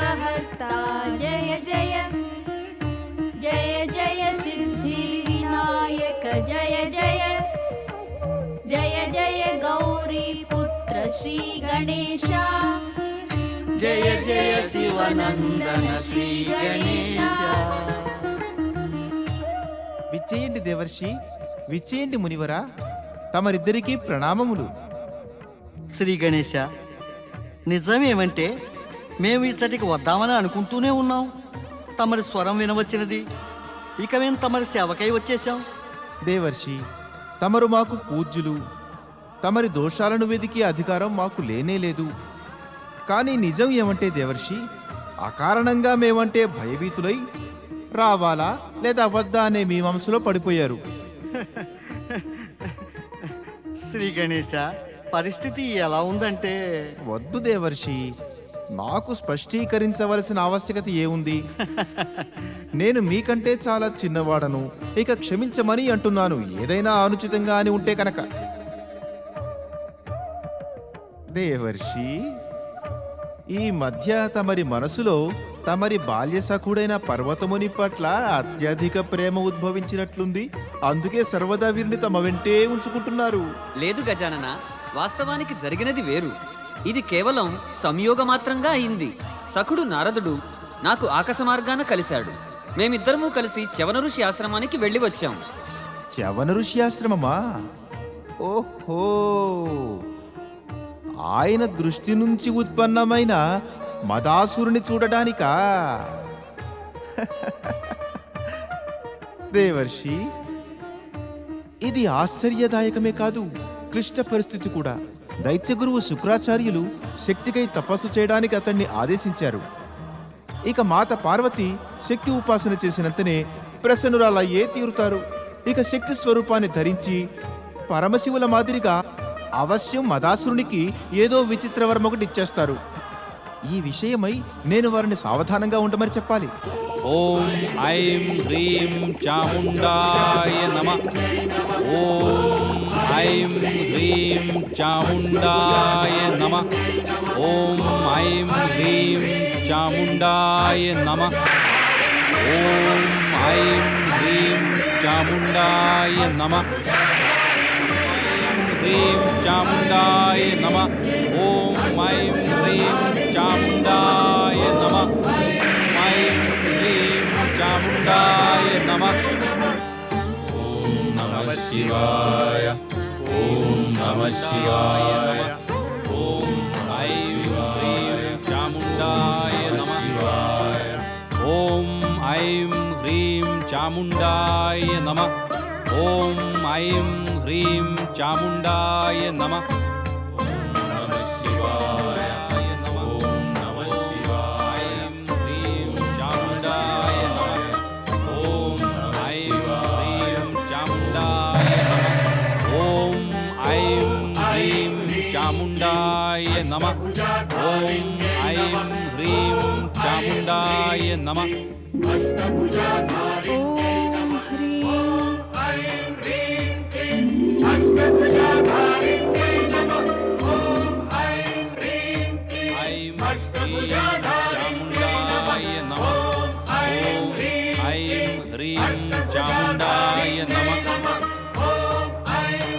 पापहर्ता जय जय जय जय सिद्धिविनायक जय जय जय जय गौरी पुत्र श्री गणेश जय जय शिवनंदन श्री गणेश। విచ్చేయండి దేవర్షి, విచ్చేయండి మునివరా, తమరిద్దరికీ ప్రణామములు. శ్రీ గణేశ, నిజమేమంటే మేము ఇచ్చటికి వద్దామని అనుకుంటూనే ఉన్నాం. తమరి స్వరం వినవచ్చినది, ఇక మేము తమరి సేవకై వచ్చేసాం. దేవర్షి, తమరు మాకు పూజ్యులు, తమరి దోషాలను వెదికే అధికారం మాకు లేనేలేదు. కానీ నిజం ఏమంటే దేవర్షి, అకారణంగా మేమంటే భయభీతులై రావాలా లేదా వద్దా అనే మీమాంసలో పడిపోయారు. శ్రీ గణేశ, పరిస్థితి ఎలా ఉందంటే వద్దు దేవర్షి, నాకు స్పష్టీకరించవలసిన ఆవశ్యకత ఏముంది? నేను మీకంటే చాలా చిన్నవాడను, ఇక క్షమించమని అంటున్నాను, ఏదైనా అనుచితంగా అని ఉంటే కనుక. దేవర్షి, ఈ మధ్య తమరి మనసులో తమరి బాల్య సఖుడైన పర్వతముని పట్ల అత్యధిక ప్రేమ ఉద్భవించినట్లుంది. అందుకే సర్వదా వీరిని తమ వెంటే ఉంచుకుంటున్నారు. లేదు గజానన, వాస్తవానికి జరిగినది వేరు. ఇది కేవలం సంయోగమాత్రంగా అయింది. సఖుడు నారదుడు నాకు ఆకాశ మార్గాన కలిశాడు. మేమిద్దరము కలిసి చ్యవన ఋషి ఆశ్రమానికి వెళ్ళి వచ్చాం. చ్యవన ఋషి ఆశ్రమమా? ఓహో, ఆయన దృష్టి నుంచి ఉత్పన్నమైన మదాసురుని చూడడానికా? దేవర్షి, ఇది ఆశ్చర్యదాయకమే కాదు, క్లిష్ట పరిస్థితి కూడా. దైత్య గురువు శుక్రాచార్యులు శక్తికై తపస్సు చేయడానికి అతన్ని ఆదేశించారు. ఇక మాత పార్వతి శక్తి ఉపాసన చేసినంతనే ప్రసన్నురాలయ్యే తీరుతారు. ఇక శక్తి స్వరూపాన్ని ధరించి పరమశివుల మాదిరిగా అవశ్యం మదాసురునికి ఏదో విచిత్ర వరం ఒకటి ఇచ్చేస్తారు. ఈ విషయమై నేను వారిని సావధానంగా ఉండమని చెప్పాలి. ఓం ఐం హ్రీం చాముండాయ నమః. ఓం ఐం హ్రీం చాముండాయ నమః. ఓం ఐం హ్రీం చాముండాయ నమః. ఓం ఐం హ్రీం చాముండాయ నమః. హ్రీం చాముండాయ నమః. ఓం ఐం హ్రీం చాముండాయ నమః. ఐం హ్రీం చాముండాయ నమః. ఓం నమః శివాయ. ఓం నమః శివాయ. ఓం ఐం హ్రీం చాముండాయ నమః. ఓం ఐం హ్రీం చాముండాయ నమః. ఓం ఐం హ్రీం చాముండాయ నమః. ఓం నమః శివాయ. ఓం నమః శివాయ. ఐం హ్రీం చాముండాయ నమః. ఓం ఐం హ్రీం చాముండాయ నమః. ఓం ఐం హ్రీం చాముండాయ నమః. ఓం ఐం హ్రీం చాముండాయ నమః. ఐం హ్రీం చాముండాయ నమః. ఓం ఐం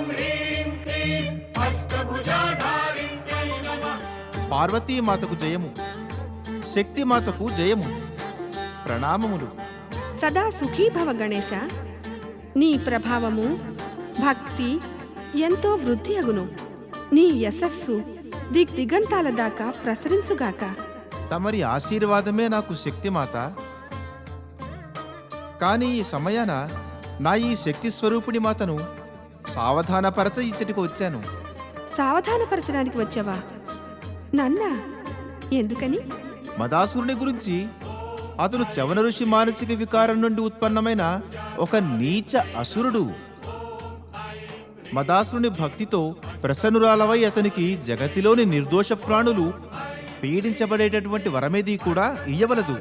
హ్రీం చాముండాయ నమః. పార్వతీ మాతకు జయము, శక్తి మాతకు జయము. ప్రణామములు. సదా సుఖీభవ గణేశ. నీ ప్రభావము భక్తి ఎంతో వృద్ధి అగును. నీ యశస్సు దిగ్దిగంతాల దాకా ప్రసరించుగాక. తమరి ఆశీర్వాదమే నాకు శక్తి మాత. కానీ ఈ సమయాన నా ఈ శక్తి స్వరూపిణి మాతను సావధానపరచ ఇచ్చటికి వచ్చాను. సావధానపరచడానికి వచ్చావా? నన్నా? ఎందుకని? మదాసురుని గురించి, అతను చ్యవన ఋషి మానసిక వికారం నుండి ఉత్పన్నమైన ఒక నీచ అసురుడు. మదాసురుని భక్తితో ప్రసన్నురాలవై అతనికి జగతిలోని నిర్దోష ప్రాణులు పీడించబడేటటువంటి వరమేది కూడా ఇయ్యవలదు.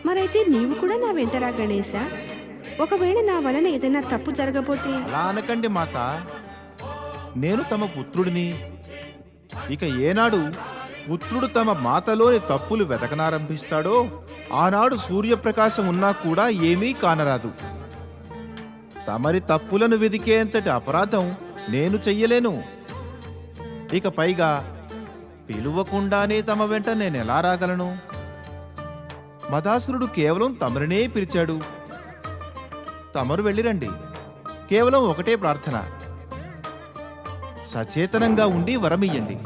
మరైతే నీవు కూడా నా వెంటరా గణేశ. ఒకవేళ నా వలన ఏదైనా తప్పు జరగబోతే? అలా అనకండి మాత, నేను తమ పుత్రుడిని. ఇక ఏనాడు పుత్రుడు తమ మాతలోని తప్పులు వెతకనారంభిస్తాడో ఆనాడు సూర్యప్రకాశం ఉన్నా కూడా ఏమీ కానరాదు. తమరి తప్పులను వెదికేంతటి అపరాధం నేను చెయ్యలేను. ఇక పైగా పిలువకుండానే తమ వెంట నేనెలా రాగలను? మదాసురుడు కేవలం తమరినే పిలిచాడు. తమరు వెళ్ళిరండి. కేవలం ఒకటే ప్రార్థన, సచేతనంగా ఉండి వరమియ్యండి.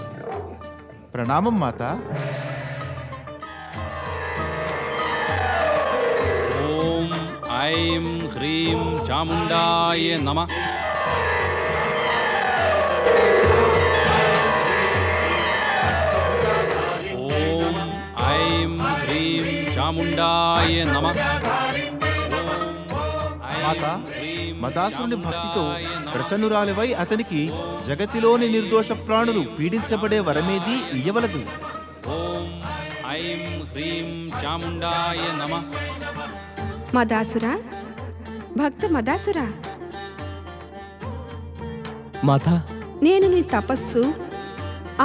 ప్రణామం మాత. ఓం ఐం హ్రీం చాముండాయ నమః. ఓం ఐం హ్రీం చాముండాయ నమః. మాత, మదాసురుని భక్తితో ప్రసన్నురాలివై అతనికి జగతిలోని నిర్దోష ప్రాణులు పీడించబడే వరమేది ఇయ్యవలదు. ఓం ఐం హ్రీం చాముండాయ నమః. మదాసురా, భక్త మదాసురా, మాతా, నేను నీ తపస్సు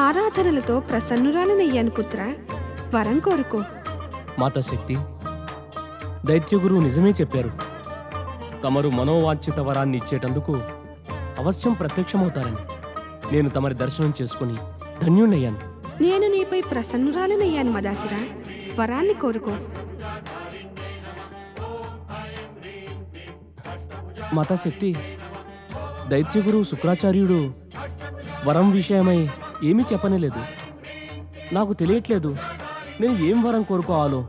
ఆరాధనలతో ప్రసన్నురాలనయ్యాను పుత్ర. వరం కోరుకో. మాతా శక్తి, దైత్యగురువు నిజమే చెప్పారు. తమరు మనోవాంఛిత వరాన్ని ఇచ్చేటందుకు అవశ్యం ప్రత్యక్షమవుతారని నేను తమరి దర్శనం చేసుకుని ధన్యుణ్ణయ్యాను. నేను నీపై ప్రసన్నురాలనయ్యాను మదాసురా. వరాన్ని కోరుకో. మాతాశక్తి, దైత్యగురువు శుక్రాచార్యుడు వరం విషయమై ఏమీ చెప్పనేలేదు. నాకు తెలియట్లేదు నేను ఏం వరం కోరుకోవాలో.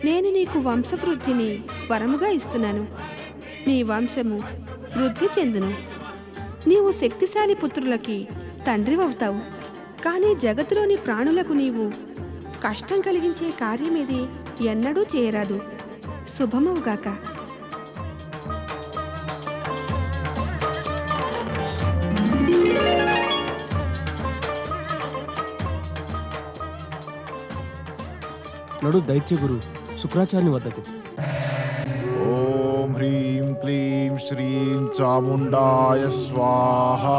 నేను నీకు వంశవృద్ధిని వరముగా ఇస్తున్నాను. నీ వంశము వృద్ధి చెందును. నీవు శక్తిశాలి పుత్రులకి తండ్రివవుతావు. కానీ జగత్తులోని ప్రాణులకు నీవు కష్టం కలిగించే కార్యమేది ఎన్నడూ చేయరాదు. శుభమవుగాక. నడు దైత్యగురు శుక్రాచార్యుని వద్దకు. ఓం హ్రీం క్లీం శ్రీం చాముండాయ స్వాహా.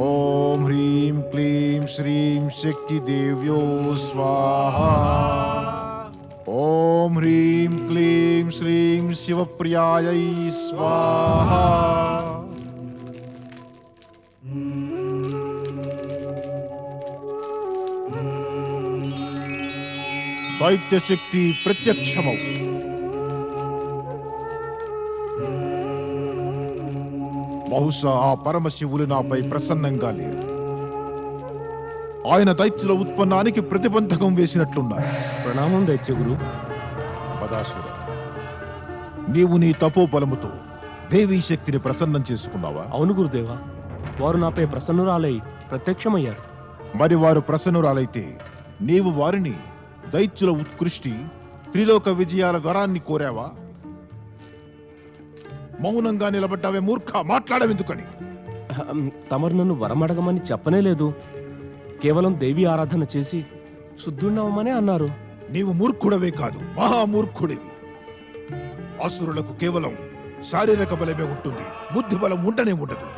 ఓం హ్రీం క్లీం శ్రీం శక్తిదేవ్యో స్వాహా. ఓం హ్రీం క్లీం శ్రీం శివప్రియాయై స్వాహా. దైత్యశక్తి ప్రత్యక్షమౌ. బహుశా ఆ పరమశివులు నాపై ప్రసన్నంగా లేరు. ఆయన దైత్యుల ఉత్పన్నానికి ప్రతిబంధకం వేసినట్లున్నారు. ప్రణామం దైత్యగురు. పదాసుర, నీవు నీ తపోబలముతో దేవీ శక్తిని ప్రసన్నం చేసుకున్నావా? అవును గురుదేవా, వారు నాపై ప్రసన్నురాలై ప్రత్యక్షమయ్యారు. మరి వారు ప్రసన్నురాలైతే నీవు వారిని దైత్యుల ఉత్కృష్టి త్రిలోక విజయాల వరాన్ని కోరావా? మౌనంగా నిలబడ్డావే మూర్ఖ, మాట్లాడవెందుకని? తమరు నన్ను వరమడగమని చెప్పనే లేదు. కేవలం దేవి ఆరాధన చేసి శుద్ధుండవమనే అన్నారు. నీవు మూర్ఖుడవే కాదు, మహామూర్ఖుడివి. అసురులకు కేవలం శారీరక బలమే ఉంటుంది, బుద్ధి బలం ఉండనే ఉండదు.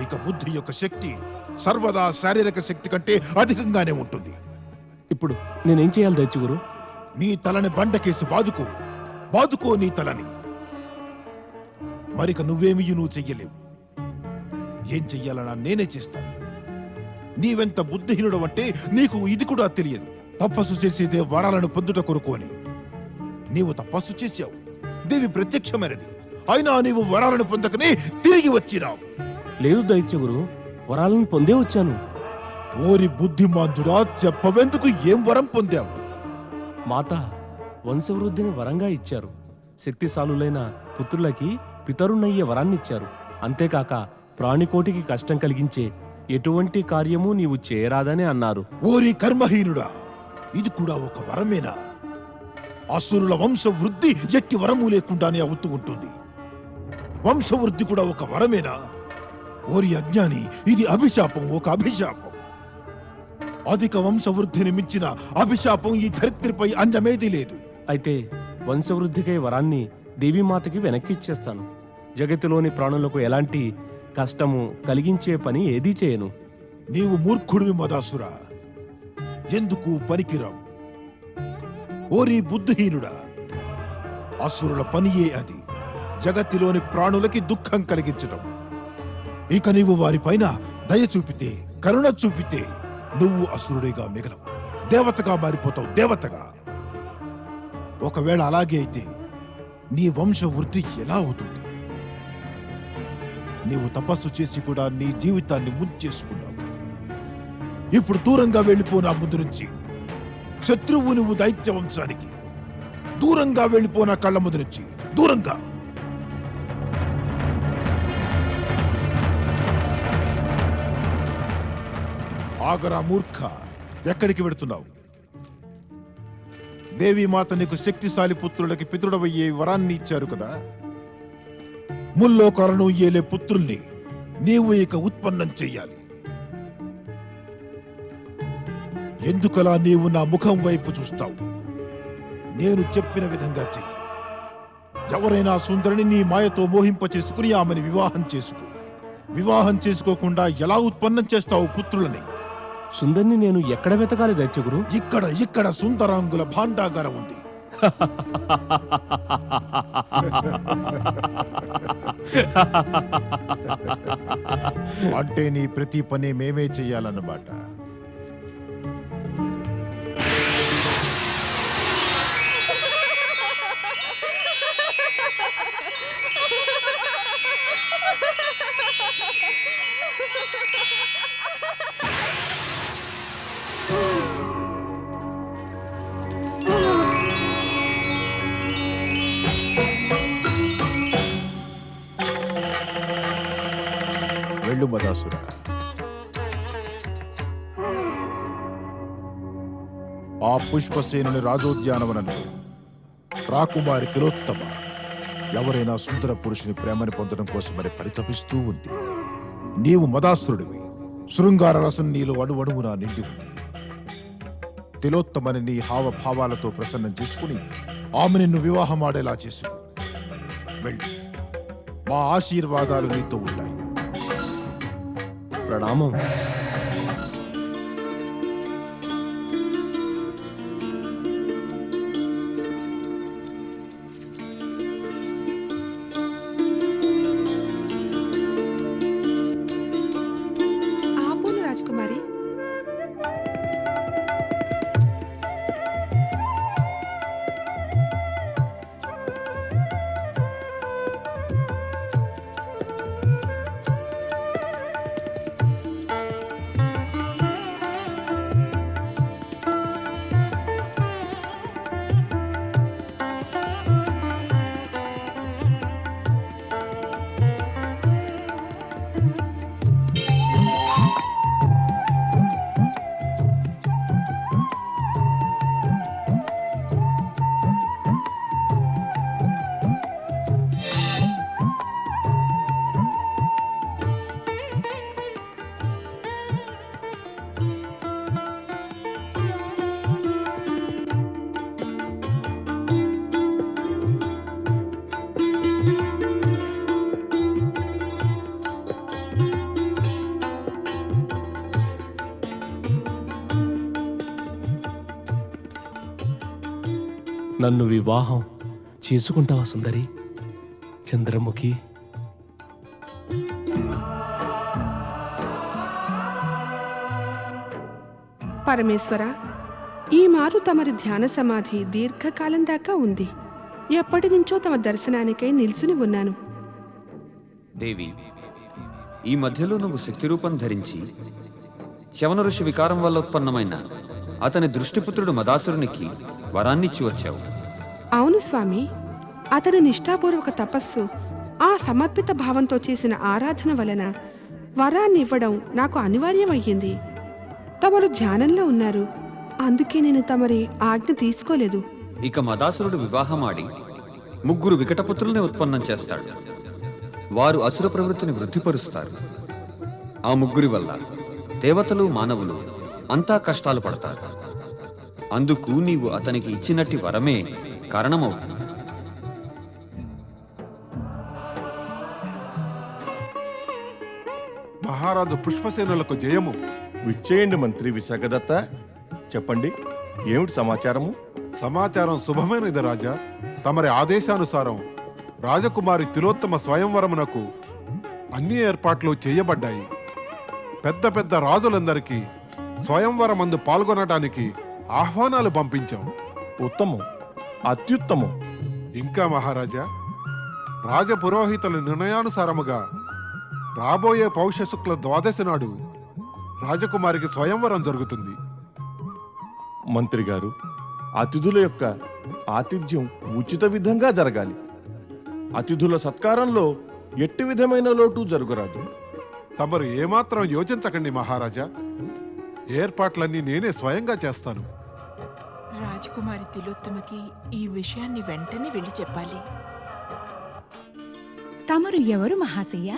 ఇక బుద్ధి యొక్క శక్తి సర్వదా శారీరక శక్తి కంటే అధికంగానే ఉంటుంది. ఇప్పుడు నేనేం చేయాలి దైత్యగురు? నీ తలని బండకేసి బాదుకో, బాదుకో నీ తలని. మరిక నువ్వేమీ నువ్వు చెయ్యలేవు. ఏం చెయ్యాలన్నా నేనే చేస్తాను. నీవెంత బుద్ధిహీనుడు అంటే నీకు ఇది కూడా తెలియదు. తపస్సు చేసేదే వరాలను పొందుట కొరకు అని. నీవు తపస్సు చేశావు, దేవి ప్రత్యక్షమైనది. అయినా నీవు వరాలను పొందకనే తిరిగి వచ్చిరావు. లేదు దైత్యగురు, వరాలను పొందే వచ్చాను. ఓరి బుద్ధిమాంతుడా, చెప్పవెందుకు ఏం వరం పొందావు? మాత వంశవృద్ధిని వరంగా ఇచ్చారు. శక్తిశాలులైన పుత్రులకి పితరునయ్యే వరాన్నిచ్చారు. అంతేకాక ప్రాణికోటికి కష్టం కలిగించే ఎటువంటి కార్యము నీవు చేయరాదని అన్నారు. ఓరి కర్మహీనుడా, ఇది కూడా ఒక వరమేనా? అసురుల వంశవృద్ధి ఎట్టి వరము లేకుండానే అవుతూ ఉంటుంది. వంశవృద్ధి కూడా ఒక వరమేనా? ఓరి అజ్ఞాని, ఇది అభిశాపం, ఒక అభిశాపం. అధిక వంశవృద్ధిని మించిన అభిశాపం ఈ ధరిత్రిపై అంజమేది లేదు. అయితే వంశవృద్ధికై వరాన్ని దేవీమాతకి వెనక్కి ఇచ్చేస్తాను. జగత్తులోని ప్రాణులకు ఎలాంటి కష్టము కలిగించే పని ఏదీ చేయను. నీవు మూర్ఖుడివి మదాసురా, ఎందుకు పనికిరావు. ఓరి బుద్ధిహీనుడా, అసురుల పనియే అది, జగత్తులోని ప్రాణులకి దుఃఖం కలిగించటం. ఇక నీవు వారిపైన దయ చూపితే, కరుణ చూపితే నువ్వు అసురుడిగా మిగలవు, దేవతగా మారిపోతావు, దేవతగా. ఒకవేళ అలాగే అయితే నీ వంశ వృద్ధి ఎలా అవుతుంది? నీవు తపస్సు చేసి కూడా నీ జీవితాన్ని ముంచేసుకున్నావు. ఇప్పుడు దూరంగా వెళ్ళిపోనా ముందు నుంచి. శత్రువు నువ్వు దైత్య వంశానికి. దూరంగా వెళ్ళిపోనా కళ్ళ ముందు నుంచి, దూరంగా. ఆగరా మూర్ఖ, ఎక్కడికి వెడుతున్నావు? దేవీమాత నీకు శక్తిశాలి పుత్రులకి పితృడవయ్యే వరాన్ని ఇచ్చారు కదా. ముల్లోకాలను ఏలే పుత్రుల్ని నీవు ఇక ఉత్పన్నం చెయ్యాలి. ఎందుకలా నీవు నా ముఖం వైపు చూస్తావు? నేను చెప్పిన విధంగా చెయ్యి. ఎవరైనా సుందరిని నీ మాయతో మోహింప చేసుకుని ఆమెను వివాహం చేసుకో. వివాహం చేసుకోకుండా ఎలా ఉత్పన్నం చేస్తావు పుత్రులని? సుందర్ని నేను ఎక్కడ వెతకాలి దైత్యగురు? ఇక్కడ సుందరాంగుల భాండాగారం ఉంది. అంటే నీ ప్రతి పని మేమే చెయ్యాలన్నమాట. వెళ్ళు మదాసురా. ఆ పుష్పసేనుని రాజోద్యానవనంలో రాకుమారి తిలోత్తమ ఎవరైనా సుందర పురుషుని ప్రేమని పొందడం కోసమని పరితపిస్తూ ఉంది. నీవు మదాసురుడివి. శృంగార రసం నీలో అణువణువునా నిండి ఉంది. తిలోత్తమని నీ హావభావాలతో ప్రసన్నం చేసుకుని ఆమె నిన్ను వివాహమాడేలా చేసుకో. వెళ్ళు. మా ఆశీర్వాదాలు నీతో ఉంటాయి. ప్రణామం. ఆపును రాజకుమారి. నన్ను వివాహం చేసుకుంటావా సుందరి? చంద్రముఖి. పరమేశ్వర, ఈ మారు తమరి ధ్యాన సమాధి దీర్ఘకాలం దాకా ఉంది. ఎప్పటి నుంచో తమ దర్శనానికై నిల్చుని ఉన్నాను. దేవి, ఈ మధ్యలో నువ్వు శక్తి రూపం ధరించి శవన ఋషి వికారం వల్ల ఉత్పన్నమైన అతని దృష్టిపుత్రుడు మదాసురునికి వరాన్నిచ్చి వచ్చావు. అవును స్వామి, అతని నిష్ఠాపూర్వక తపస్సు, ఆ సమర్పిత భావంతో చేసిన ఆరాధన వలన వరాన్ని ఇవ్వడం నాకు అనివార్యమయ్యింది. తమరు ధ్యానంలో ఉన్నారు, అందుకే నేను తమరి ఆజ్ఞ తీసుకోలేదు. ఇక మదాసురుడు వివాహమాడి 3 వికటపుత్రుల్ని ఉత్పన్నం చేస్తాడు. వారు అసుర ప్రవృత్తిని వృద్ధిపరుస్తారు. ఆ 3 వల్ల దేవతలు మానవులు అంతా కష్టాలు పడతారు. అందుకు నీవు అతనికి ఇచ్చినట్టి వరమే కారణమవుతుంది. మహారాజు పుష్పసేనులకు జయము. విచ్చేయండి మంత్రి విశాఖదత్త. చెప్పండి, ఏమిటి సమాచారము? సమాచారం శుభమైనది రాజా. తమరి ఆదేశానుసారం రాజకుమారి తిలోత్తమ స్వయంవరమునకు అన్ని ఏర్పాట్లు చేయబడ్డాయి. పెద్ద పెద్ద రాజులందరికీ స్వయంవరమందు పాల్గొనడానికి ఆహ్వానాలు పంపించాం. ఉత్తమం, అత్యుత్తమం. ఇంకా మహారాజా, రాజపురోహితుల నిర్ణయానుసారముగా రాబోయే పౌష శుక్ల ద్వాదశి నాడు రాజకుమారికి స్వయంవరం జరుగుతుంది. మంత్రి గారు, అతిథుల యొక్క ఆతిథ్యం ఉచిత విధంగా జరగాలి. అతిథుల సత్కారంలో ఎట్టి విధమైన లోటు జరగరాదు. తమరు ఏమాత్రం యోచించకండి మహారాజా. ఏర్పాట్లన్నీ నేనే స్వయంగా చేస్తాను. రాజకుమారి తిలోత్తమకి ఈ విషయాన్ని వెంటనే వెళ్ళి చెప్పాలి. తమరు ఎవరు మహాశయ్య?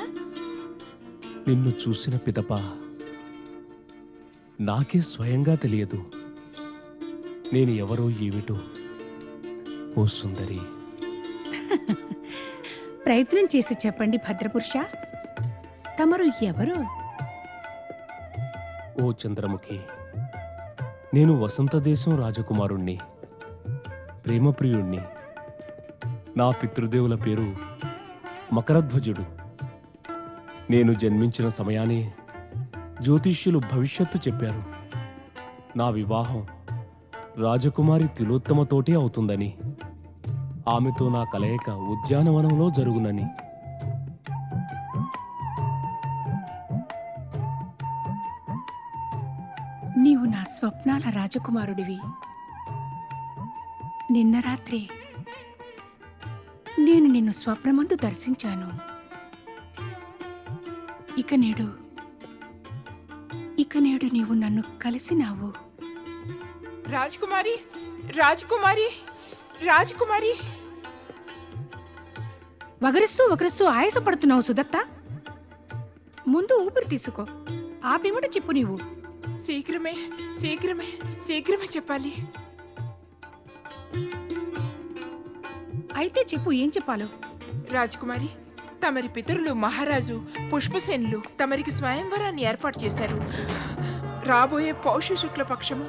నిన్ను చూసిన పిదప నాకే స్వయంగా తెలియదు నేను ఎవరో ఏమిటో. ఓ సుందరి, ప్రయత్నం చేసి చెప్పండి భద్రపురుష, తమరు ఎవరు? ఓ చంద్రముఖి, నేను వసంతదేశం రాజకుమారుణ్ణి, ప్రేమప్రియుణ్ణి. నా పితృదేవుల పేరు మకరధ్వజుడు. నేను జన్మించిన సమయానే జ్యోతిష్యులు భవిష్యత్తు చెప్పారు. నా వివాహం రాజకుమారి తిలోత్తమతోటే అవుతుందని, ఆమెతో నా కలయిక ఉద్యానవనంలో జరుగునని. నీవు నా స్వప్నాల రాజకుమారుడివి. నిన్న రాత్రి నేను నిన్ను స్వప్నమందు దర్శించాను. ఇక నేడు నీవు నన్ను కలిసినావు. రాజకుమారి, రాజకుమారి, రాజకుమారి! వగరుస్తూ ఆయాసపడుతున్నావు సుదత్త. ముందు ఊపిరి తీసుకో, ఆ పిమ్మట చెప్పు. నీవు శీఘ్రమే శీఘ్రమే శీఘ్రమే చెప్పాలి. అయితే చెప్పు, ఏం చెప్పాలో. రాజకుమారి, తమరి పితరులు మహారాజు పుష్పసేనులు తమరికి స్వయంవరాన్ని ఏర్పాటు చేశారు. రాబోయే పౌష శుక్ల పక్షము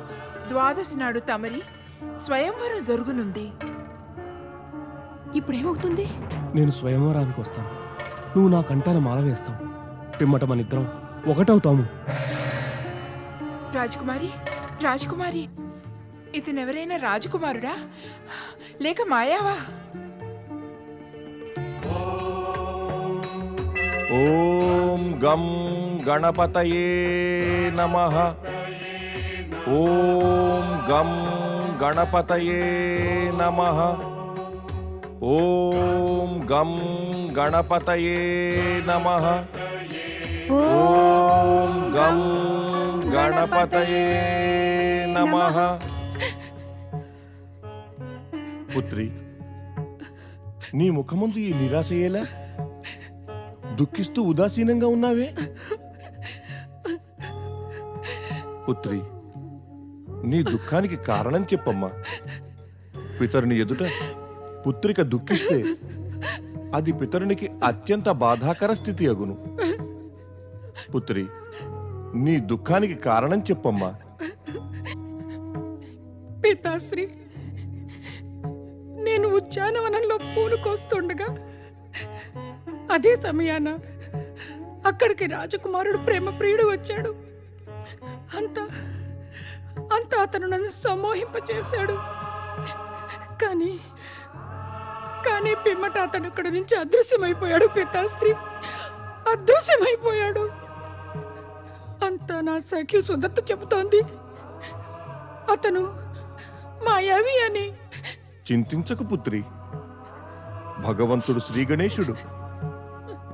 ద్వాదశి నాడు తమరి స్వయంవరం జరుగునుంది. ఇప్పుడేమవుతుంది? నేను స్వయంవరానికి వస్తాను, నువ్వు నా కంటాన మాల వేస్తావు. పిమ్మట మనిద్దరం ఒకటవుతాము. రాజకుమారి, రాజకుమారి, ఇతనెవరైనా రాజకుమారుడా లేక మాయావా? ఓం గం గణపతయే నమః. ఓం గం గణపతయే నమః. ఓం గం గణపతయే నమః. ఓం గం గణపతయే నమః. పుత్రి, నీ ముఖముందు ఈ నిరాశయేలా? దుఃఖిస్తూ ఉదాసీనంగా ఉన్నావే? పుత్రి, నీ దుఃఖానికి కారణం చెప్పమ్మా. పితరుని ఎదుట పుత్రిక దుఃఖిస్తే అది పితరునికి అత్యంత బాధాకర స్థితి అగును. పుత్రి, నీ దుఃఖానికి కారణం చెప్పమ్మా. పితాశ్రీ, నేను ఉద్యానవనంలో పూలు కోస్తుండగా అదే సమయాన అక్కడికి రాజకుమారుడు ప్రేమప్రియుడు వచ్చాడు. అంతా అతను నన్ను సమ్మోహింపచేశాడు. కానీ పిమ్మట అతను అక్కడి నుంచి అదృశ్యమైపోయాడు. పితాశ్రీ, అదృశ్యమైపోయాడు. అంతా నా సఖి సుదత్త చెబుతోంది. అతను మాయావి అని. చింతించకు పుత్రి, భగవంతుడు శ్రీ గణేశుడు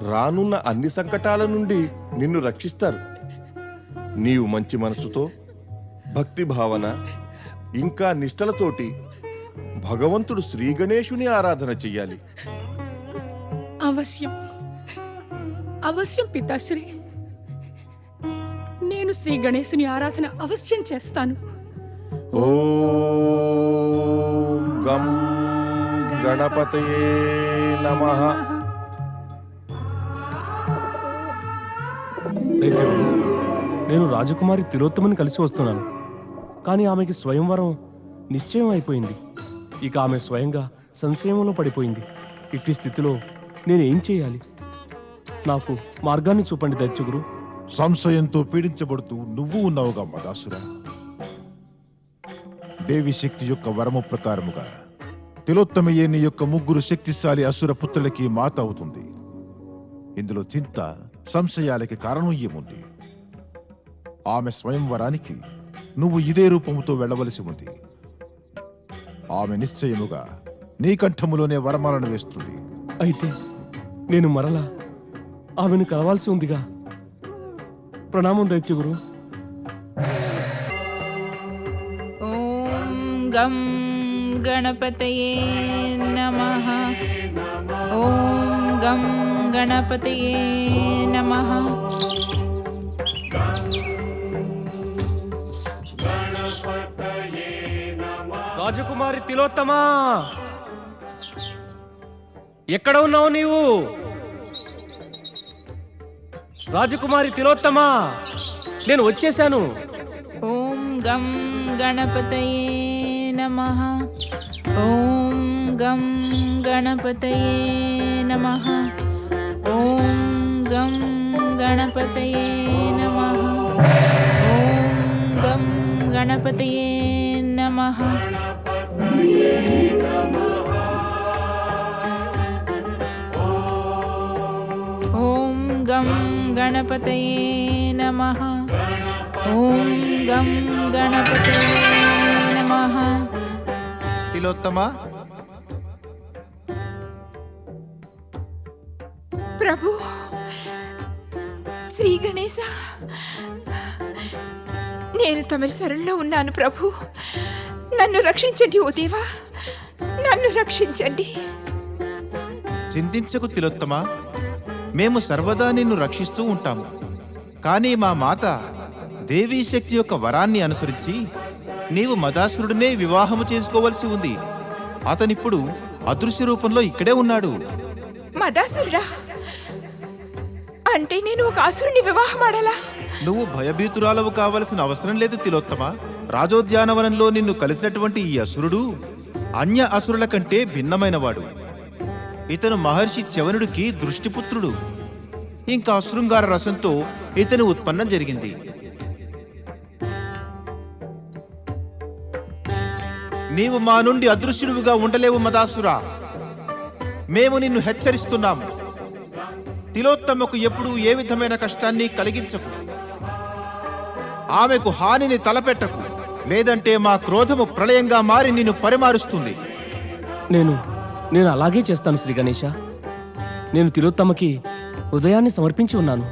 రానున్న అన్ని సంకటాల నుండి నిన్ను రక్షిస్తారు. నీవు మంచి మనసుతో, భక్తి భావన ఇంకా నిష్టలతోటి భగవంతుడు శ్రీ గణేశుని ఆరాధన చెయ్యాలి. అవశ్యం అవశ్యం పితాశ్రీ, నేను శ్రీ గణేశుని ఆరాధన అవశ్యం చేస్తాను. ఓం గం గణపతయే నమః. దైత్యుడు, నేను రాజకుమారి తిలోత్తమని కలిసి వస్తున్నాను. కానీ ఆమెకి స్వయంవరం నిశ్చయం అయిపోయింది. ఇక ఆమె స్వయంగా సంశయంలో పడిపోయింది. ఇట్టి స్థితిలో నేనేం చేయాలి? నాకు మార్గాన్ని చూపండి దైత్యగురు. సంశయంతో పీడించబడుతూ నువ్వు ఉన్నావుగా మదాసురా. దేవి శక్తి యొక్క వరము ప్రకారముగా తిలోత్తమయే నీ యొక్క ముగ్గురు శక్తిశాలి అసుర పుత్రులకి మాత అవుతుంది. ఇందులో చింత సంశయాలకి కారణం ఏముంది? ఆమె స్వయంవరానికి నువ్వు ఇదే రూపముతో వెళ్ళవలసి ఉంది. ఆమె నిశ్చయముగా నీ కంఠములోనే వరమాలను వేస్తుంది. అయితే నేను మరలా ఆమెను కలవాల్సి ఉందిగా. ప్రణామం దైత్యగురు. ఓం గం గణపతయే నమః. ఓం గం గణపతయే నమః. రాజకుమారి తిలోత్తమా, ఎక్కడ ఉన్నావు నీవు? రాజకుమారి తిలోత్తమా, నేను వచ్చేశాను. ఓం గం గణపతయే నమః. ఓం గం గణపతయే నమః. ఓం గం గణపతయే నమః. ఓం గం గణపతయే నమః. ఓం గం గణపతయే నమః. ఓం గం గణపతయే నమః. తిలోత్తమ, ప్రభు శ్రీ గణేశ, నేను తమరి శరణులో ఉన్నాను ప్రభు. నన్ను రక్షించండి ఓ దేవా, నన్ను రక్షించండి. చింతించకు తిలోత్తమ, మేము సర్వదా నిన్ను రక్షిస్తూ ఉంటాము. కానీ మా మాత దేవీ శక్తి యొక్క వరాన్ని అనుసరించి నీవు మదాసురుడినే వివాహము చేసుకోవలసి ఉంది. అతనిప్పుడు అదృశ్య రూపంలో ఇక్కడే ఉన్నాడు. మదాసురుడా? అంటే నేను ఒక అసురుని వివాహమాడాలా? నువ్వు భయభీతురాలవు కావలసిన అవసరం లేదు తిలోత్తమ. రాజోద్యానవనంలో నిన్ను కలిసినటువంటి ఈ అసురుడు అన్య అసురుల కంటే భిన్నమైనవాడు. ఇతను మహర్షి చ్యవనుడికి దృష్టిపుత్రుడు. ఇంకా శృంగార రసంతో ఇతని ఉత్పన్నం జరిగింది. నీవు మా నుండి అదృశ్యుడివిగా ఉండలేవు మదాసురా. మేము నిన్ను హెచ్చరిస్తున్నాము. తిలోత్తమకు ఎప్పుడూ ఏ విధమైన కష్టాన్ని కలిగించకు. ఆమెకు హానిని తలపెట్టకు, లేదంటే మా క్రోధము ప్రళయంగా మారి నిన్ను పరిమారుస్తుంది. నేను అలాగే చేస్తాను శ్రీ గణేశ. నేను తిలోత్తమకి హృదయాన్ని సమర్పించి ఉన్నాను.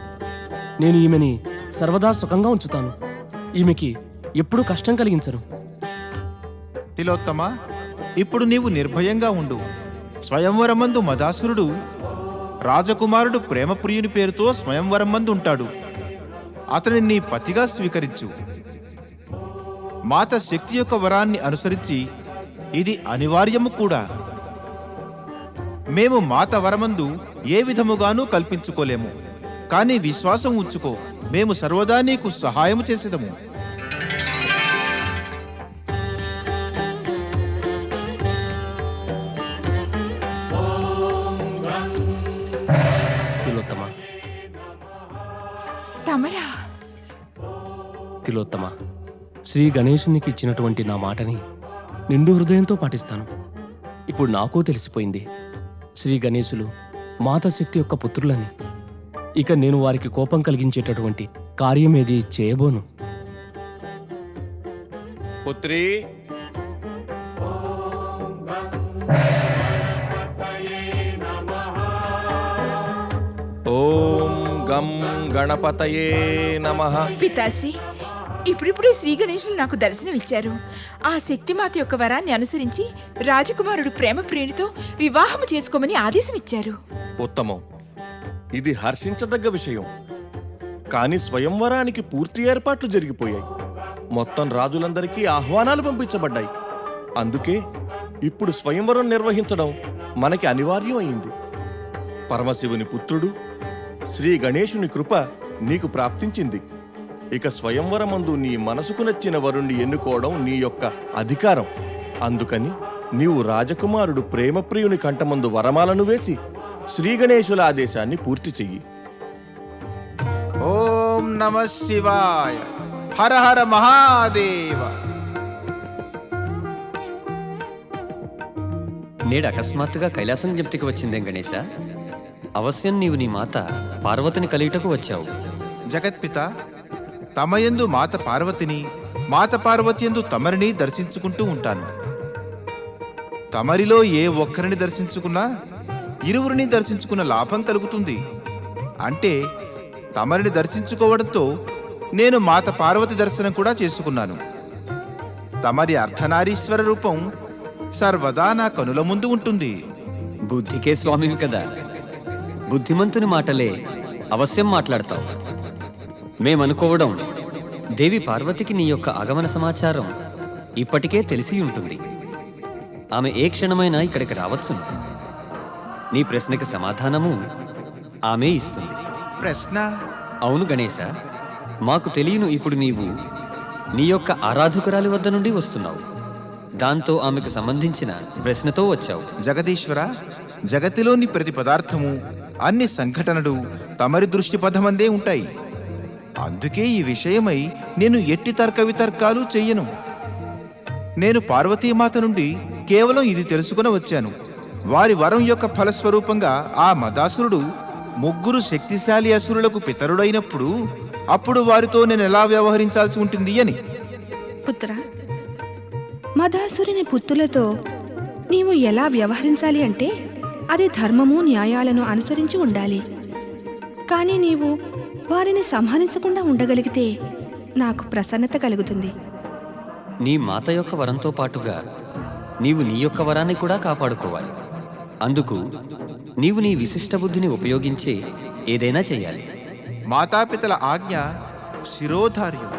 నేను ఈమెని సర్వదా సుఖంగా ఉంచుతాను. ఈమెకి ఎప్పుడూ కష్టం కలిగించను. తిలోత్తమ, ఇప్పుడు నీవు నిర్భయంగా ఉండు. స్వయంవరమందు మదాసురుడు రాజకుమారుడు ప్రేమప్రియుని పేరుతో స్వయంవరం మందు ఉంటాడు. అతని నీ పతిగా స్వీకరించు. మాత శక్తి యొక్క వరాన్ని అనుసరించి ఇది అనివార్యము కూడా. మేము మాత వరమందు ఏ విధముగానూ కల్పించుకోలేము. కానీ విశ్వాసం ఉంచుకో, మేము సర్వదా నీకు సహాయము చేసేదము. తిలోత్తమ, తమరా? తిలోత్తమ, శ్రీ గణేశునికి ఇచ్చినటువంటి నా మాటని నిండు హృదయంతో పాటిస్తాను. ఇప్పుడు నాకూ తెలిసిపోయింది శ్రీ గణేశులు మాతశక్తి యొక్క పుత్రులని. ఇక నేను వారికి కోపం కలిగించేటటువంటి కార్యమేది చేయబోను. పుత్రి, ఓం గం గణపతయే నమః. పితాశ్రీ, ఇప్పుడిప్పుడే శ్రీ గణేశులు నాకు దర్శనం ఇచ్చారు. ఆ శక్తిమాత యొక్క వరాన్ని అనుసరించి రాజకుమారుడు ప్రేమ ప్రియునితో వివాహము చేసుకోమని ఆదేశం ఇచ్చారు. ఉత్తమం. ఇది హర్షించదగ్గ విషయం. కానీ స్వయంవరానికి పూర్తి ఏర్పాట్లు జరిగిపోయాయి. మొత్తం రాజులందరికీ ఆహ్వానాలు పంపించబడ్డాయి. అందుకే ఇప్పుడు స్వయంవరం నిర్వహించడం మనకి అనివార్యం అయింది. పరమశివుని పుత్రుడు శ్రీ గణేశుని కృప నీకు ప్రాప్తించింది. ఇక స్వయంవరమందు నీ మనసుకు నచ్చిన వరుణ్ణి ఎన్నుకోవడం నీ యొక్క అధికారం. అందుకని నీవు రాజకుమారుడు ప్రేమప్రియుని కంఠమందు వరమాలను వేసి శ్రీగణేశుల ఆదేశాన్ని పూర్తి చెయ్యి. ఓం నమ శివాయ. హర హర మహాదేవ. నేడు అకస్మాత్తుగా కైలాసం జ్ఞప్తికి వచ్చిందేం గణేశ? అవశ్యం నీవు నీ మాత పార్వతిని కలియుటకు వచ్చావు. జగత్పిత, తమయందు మాత పార్వతిని, మాత పార్వతియందు తమరిని దర్శించుకుంటూ ఉంటాను. తమరిలో ఏ ఒక్కరిని దర్శించుకున్నా ఇరువురిని దర్శించుకున్న లాభం కలుగుతుంది. అంటే తమరిని దర్శించుకోవడంతో నేను మాత పార్వతి దర్శనం కూడా చేసుకున్నాను. తమరి అర్ధనారీశ్వర రూపం సర్వదా నా కనుల ముందు ఉంటుంది. బుద్ధికే స్వామివి కదా, బుద్ధిమంతుని మాటలే అవశ్యం మాట్లాడతావు. మేమనుకోవడం దేవి పార్వతికి నీ యొక్క ఆగమన సమాచారం ఇప్పటికే తెలిసి ఉంటుంది. ఆమె ఏ క్షణమైనా ఇక్కడికి రావచ్చు. నీ ప్రశ్నకి సమాధానము ఆమె ఇస్తుంది. ప్రశ్న? అవును గణేశ, మాకు తెలియను ఇప్పుడు నీవు నీ యొక్క ఆరాధకురాలి వద్ద నుండి వస్తున్నావు. దాంతో ఆమెకు సంబంధించిన ప్రశ్నతో వచ్చావు. జగదీశ్వర, జగతిలోని ప్రతి పదార్థము, అన్ని సంఘటనలు తమరి దృష్టి పథమందే ఉంటాయి. అందుకే ఈ విషయమై నేను ఎట్టి తర్క వితర్కాలు చెయ్యను. నేను పార్వతీమాత నుండి కేవలం ఇది తెలుసుకుని వచ్చాను. వారి వరం యొక్క ఫలస్వరూపంగా ఆ మదాసురుడు 3 శక్తిశాలి అసురులకు పితరుడైనప్పుడు అప్పుడు వారితో నేను ఎలా వ్యవహరించాల్సి ఉంటుంది అని. పుత్ర, మదాసురుని పుత్రులతో నీవు ఎలా వ్యవహరించాలి అంటే అది ధర్మము న్యాయాలను అనుసరించి ఉండాలి. కానీ నీవు వారిని సంహరించకుండా ఉండగలిగితే నాకు ప్రసన్నత కలుగుతుంది. నీ మాత యొక్క వరంతో పాటుగా నీవు నీ యొక్క వరాన్ని కూడా కాపాడుకోవాలి. అందుకు నీవు నీ విశిష్ట బుద్ధిని ఉపయోగించి ఏదైనా చెయ్యాలి. మాతాపితల ఆజ్ఞ శిరోధార్యం.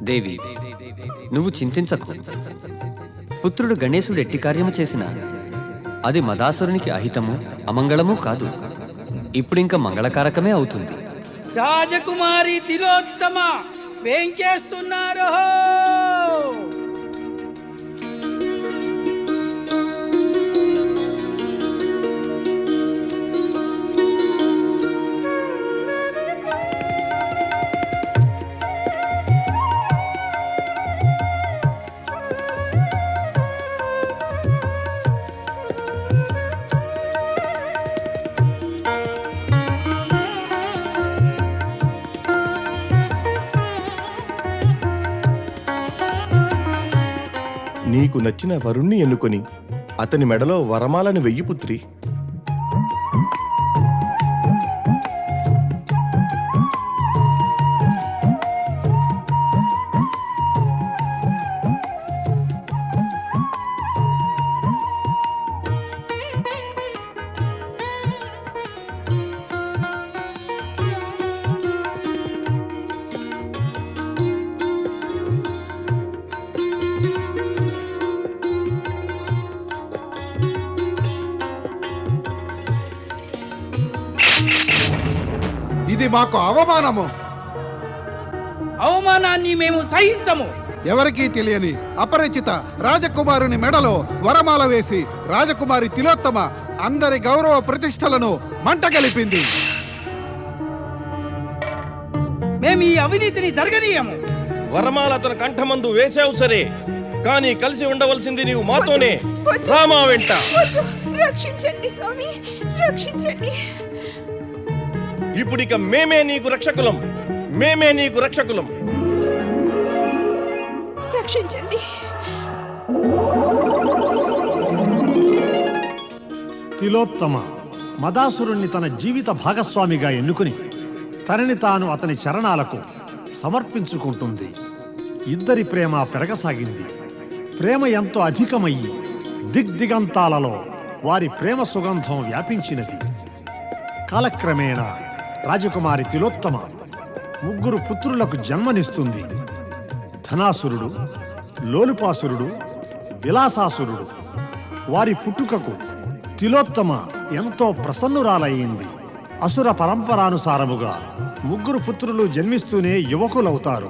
దేవి, నువ్వు చింతించకు. పుత్రుడు గణేశుడు ఎట్టి కార్యము చేసినా అది మదాసురునికి అహితము అమంగళము కాదు. ఇప్పుడింక మంగళకారకమే అవుతుంది. రాజకుమారి తిలోత్తమ ఏం చేస్తున్నారు? నీకు నచ్చిన వరుణ్ణి ఎన్నుకొని అతని మెడలో వరమాలను వెయ్యి పుత్రి. ఇది మాకు అవమానము. అవమానాన్ని మేము సహించము. ఎవరికీ తెలియని అపరిచిత రాజకుమారుని మెడలో వరమాల వేసి రాజకుమారి తిలోత్తమ అందరి గౌరవ ప్రతిష్టలను మంటగలిపింది. మేము ఈ అవినీతిని జరగనీయము. వరమాల అతని కంఠమందు వేసావు సరే, కానీ కలిసి ఉండవలసింది నీవు మాతోనే. రామా వెంట. రక్షించండి స్వామి, రక్షించండి. ఇప్పుడిక మేమే నీకు రక్షకులం, మేమే నీకు రక్షకులం. రక్షించండి. తిలోత్తమ మదాసురుణ్ణి తన జీవిత భాగస్వామిగా ఎన్నుకుని తనని తాను అతని చరణాలకు సమర్పించుకుంటుంది. ఇద్దరి ప్రేమ పెరగసాగింది. ప్రేమ ఎంతో అధికమయ్యి దిగ్దిగంతాలలో వారి ప్రేమ సుగంధం వ్యాపించినది. కాలక్రమేణా రాజకుమారి తిలోత్తమ 3 పుత్రులకు జన్మనిస్తుంది. ధనాసురుడు, లోలుపాసురుడు, విలాసాసురుడు. వారి పుట్టుకకు తిలోత్తమ ఎంతో ప్రసన్నురాలయ్యింది. అసుర పరంపరానుసారముగా 3 పుత్రులు జన్మిస్తూనే యువకులవుతారు.